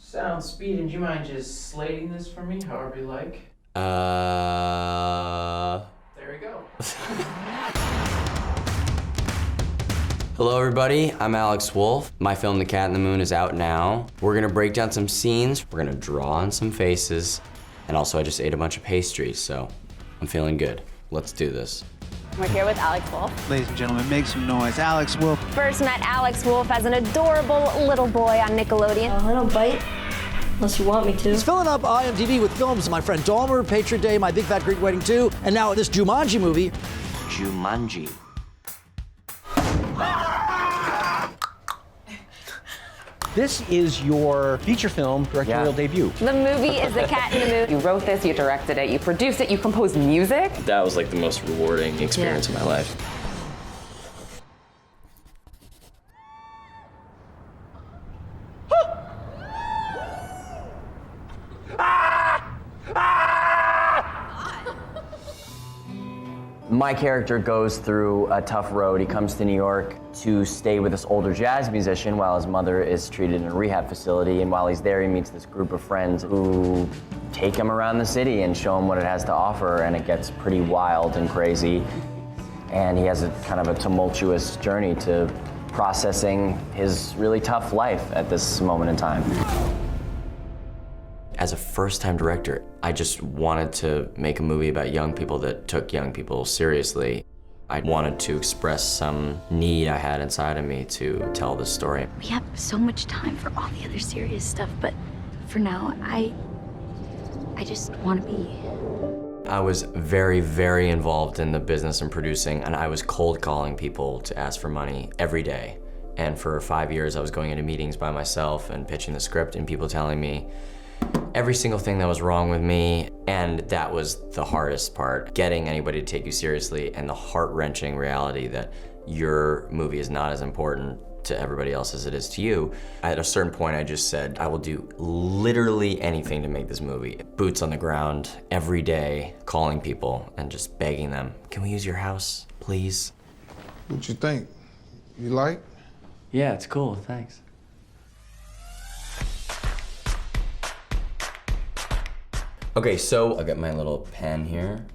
Sound, speed, and do you mind just slating this for me, however you like? There we go. Hello everybody, I'm Alex Wolff. My film, The Cat in the Moon, is out now. We're gonna break down some scenes, we're gonna draw on some faces, and also I just ate a bunch of pastries, so I'm feeling good. Let's do this. We're here with Alex Wolff. Ladies and gentlemen, make some noise. Alex Wolff. First met Alex Wolff as an adorable little boy on Nickelodeon. I don't bite unless you want me to. He's filling up IMDb with films, My Friend Dahmer, Patriot Day, My Big Fat Greek Wedding 2, and now this Jumanji movie. Jumanji. This is your feature film directorial debut. The movie is The Cat in the Moon. You wrote this, you directed it, you produced it, you composed music. That was like the most rewarding experience of my life. My character goes through a tough road. He comes to New York to stay with this older jazz musician while his mother is treated in a rehab facility. And while he's there, he meets this group of friends who take him around the city and show him what it has to offer. And it gets pretty wild and crazy. And he has a kind of a tumultuous journey to processing his really tough life at this moment in time. As a first-time director, I just wanted to make a movie about young people that took young people seriously. I wanted to express some need I had inside of me to tell this story. We have so much time for all the other serious stuff, but for now, I just want to be. I was very, very involved in the business and producing, and I was cold calling people to ask for money every day. And for 5 years, I was going into meetings by myself and pitching the script and people telling me every single thing that was wrong with me, and that was the hardest part, getting anybody to take you seriously and the heart-wrenching reality that your movie is not as important to everybody else as it is to you. At a certain point, I just said, I will do literally anything to make this movie. Boots on the ground, every day, calling people and just begging them, can we use your house, please? What you think? You like? Yeah, it's cool, thanks. Okay, so I got my little pen here.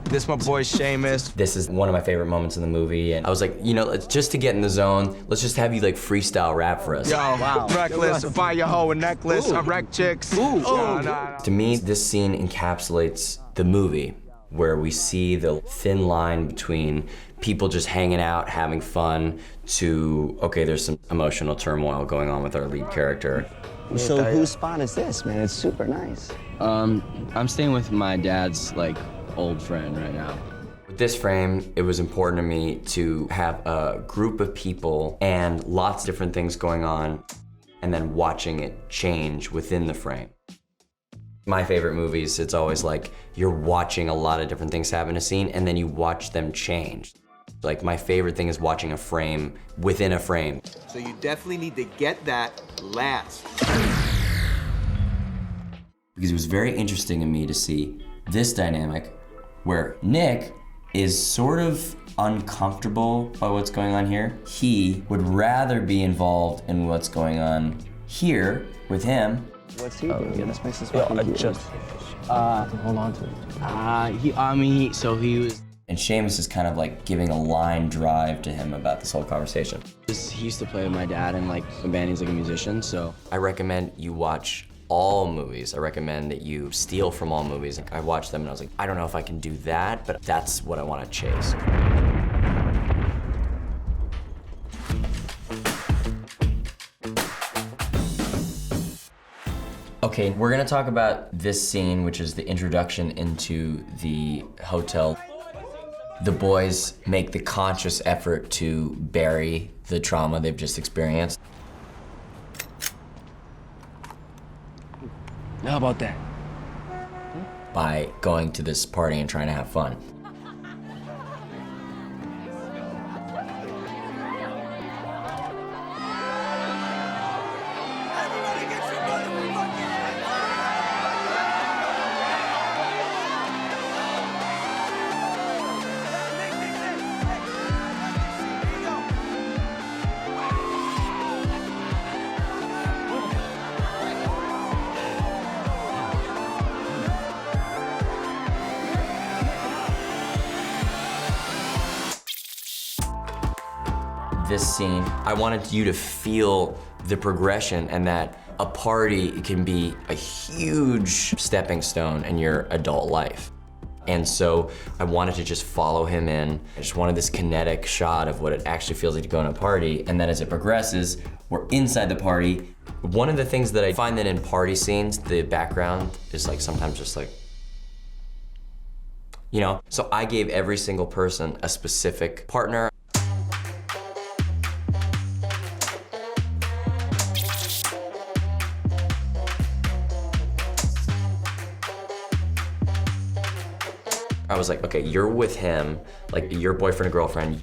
This my boy Seamus. This is one of my favorite moments in the movie, and I was like, you know, just to get in the zone, let's just have you like freestyle rap for us. Yo, wow. Reckless, buy your hoe a necklace, I wreck chicks. Ooh. Nah. To me, this scene encapsulates the movie, where we see the thin line between people just hanging out, having fun, to, okay, there's some emotional turmoil going on with our lead character. So whose spot is this, man? It's super nice. I'm staying with my dad's, like, old friend right now. With this frame, it was important to me to have a group of people and lots of different things going on, and then watching it change within the frame. My favorite movies, it's always like you're watching a lot of different things happen in a scene, and then you watch them change. Like, my favorite thing is watching a frame within a frame. So you definitely need to get that last. Because it was very interesting to me to see this dynamic where Nick is sort of uncomfortable by what's going on here. He would rather be involved in what's going on here with him. What's he doing? Yeah, this makes us fucking Hold on to it. He was... And Seamus is kind of like giving a line drive to him about this whole conversation. He used to play with my dad in like a band, he's like a musician, so. I recommend you watch all movies. I recommend that you steal from all movies. I watched them and I was like, I don't know if I can do that, but that's what I want to chase. Okay, we're gonna talk about this scene, which is the introduction into the hotel. The boys make the conscious effort to bury the trauma they've just experienced. How about that? By going to this party and trying to have fun. this scene, I wanted you to feel the progression and that a party can be a huge stepping stone in your adult life. And so I wanted to just follow him in. I just wanted this kinetic shot of what it actually feels like to go to a party. And then as it progresses, we're inside the party. One of the things that I find that in party scenes, the background is like sometimes just like, you know? So I gave every single person a specific partner. I was like, okay, you're with him, like your boyfriend or girlfriend.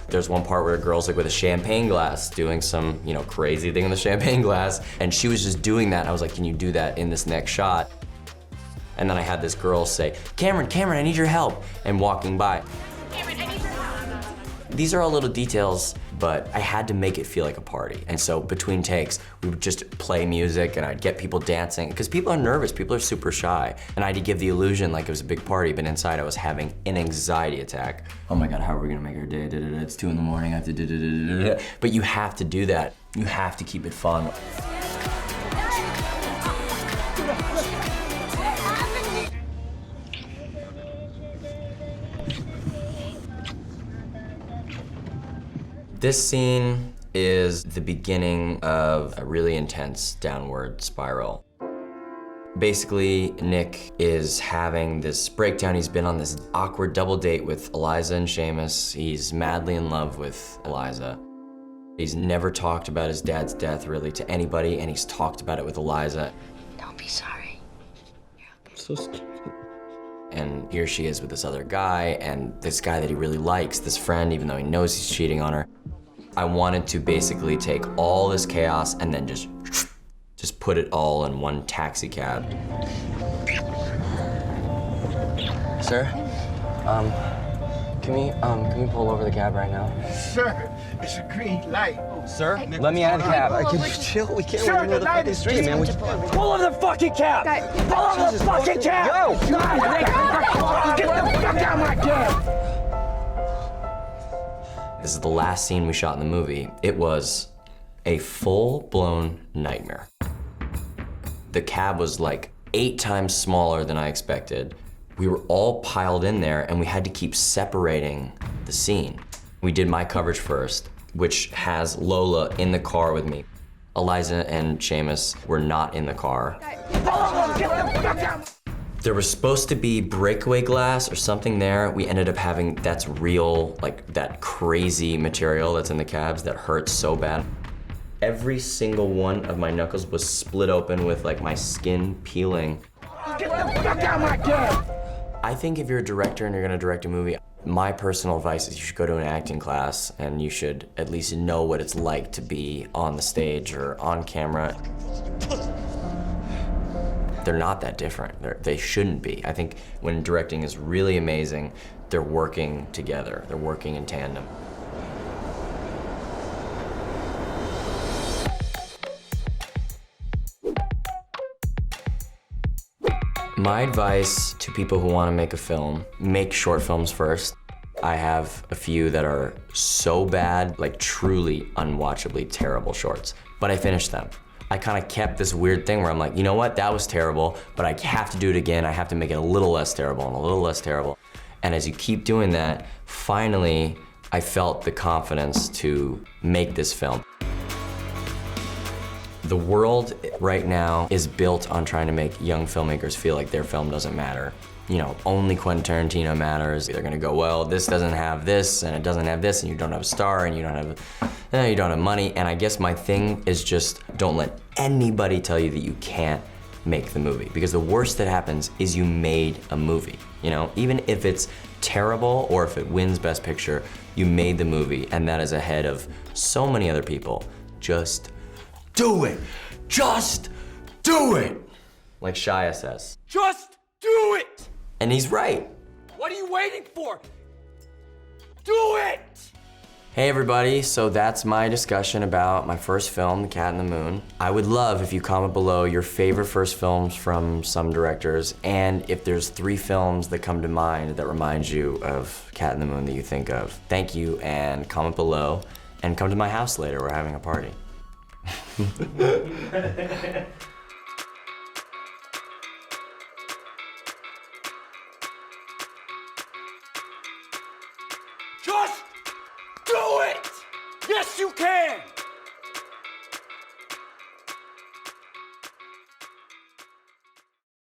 There's one part where a girl's like with a champagne glass doing some, you know, crazy thing with the champagne glass, and she was just doing that. I was like, can you do that in this next shot? And then I had this girl say, Cameron, I need your help, and walking by. Cameron, I need your help. These are all little details, but I had to make it feel like a party. And so between takes, we would just play music and I'd get people dancing, because people are nervous, people are super shy. And I had to give the illusion like it was a big party, but inside I was having an anxiety attack. Oh my God, how are we gonna make our day? It's 2 in the morning, I have to But you have to do that. You have to keep it fun. This scene is the beginning of a really intense downward spiral. Basically, Nick is having this breakdown. He's been on this awkward double date with Eliza and Seamus. He's madly in love with Eliza. He's never talked about his dad's death really to anybody, and he's talked about it with Eliza. Don't be sorry. I'm so stupid. And here she is with this other guy, and this guy that he really likes, this friend, even though he knows he's cheating on her. I wanted to basically take all this chaos and then just put it all in one taxi cab. Sir, can we pull over the cab right now? Sir, it's a green light. Sir, let me out of the cab. Can you chill? We can't Sir, run into the light fucking is street, man. pull over the fucking cab! Pull over the fucking cab! Yo! Get the fuck out of my cab! This is the last scene we shot in the movie. It was a full-blown nightmare. The cab was like 8 times smaller than I expected. We were all piled in there and we had to keep separating the scene. We did my coverage first, which has Lola in the car with me. Eliza and Seamus were not in the car. There was supposed to be breakaway glass or something there. We ended up having, that's real, like that crazy material that's in the cabs that hurts so bad. Every single one of my knuckles was split open with like my skin peeling. Get the fuck out of my cab! I think if you're a director and you're gonna direct a movie, my personal advice is you should go to an acting class and you should at least know what it's like to be on the stage or on camera. They're not that different. They shouldn't be. I think when directing is really amazing, they're working together. They're working in tandem. My advice to people who want to make a film, make short films first. I have a few that are so bad, like truly unwatchably terrible shorts, but I finished them. I kind of kept this weird thing where I'm like, you know what, that was terrible, but I have to do it again. I have to make it a little less terrible and a little less terrible. And as you keep doing that, finally, I felt the confidence to make this film. The world right now is built on trying to make young filmmakers feel like their film doesn't matter. You know, only Quentin Tarantino matters. They're gonna go, well, this doesn't have this, and it doesn't have this, and you don't have a star, and you don't have money. And I guess my thing is just don't let anybody tell you that you can't make the movie. Because the worst that happens is you made a movie. You know, even if it's terrible or if it wins Best Picture, you made the movie, and that is ahead of so many other people. Just do it. Just do it. Like Shia says. Just do it! And he's right. What are you waiting for? Do it! Hey everybody, so that's my discussion about my first film, The Cat in the Moon. I would love if you comment below your favorite first films from some directors, and if there's 3 films that come to mind that remind you of Cat in the Moon that you think of. Thank you, and comment below. And come to my house later, we're having a party. Just do it! Yes, you can!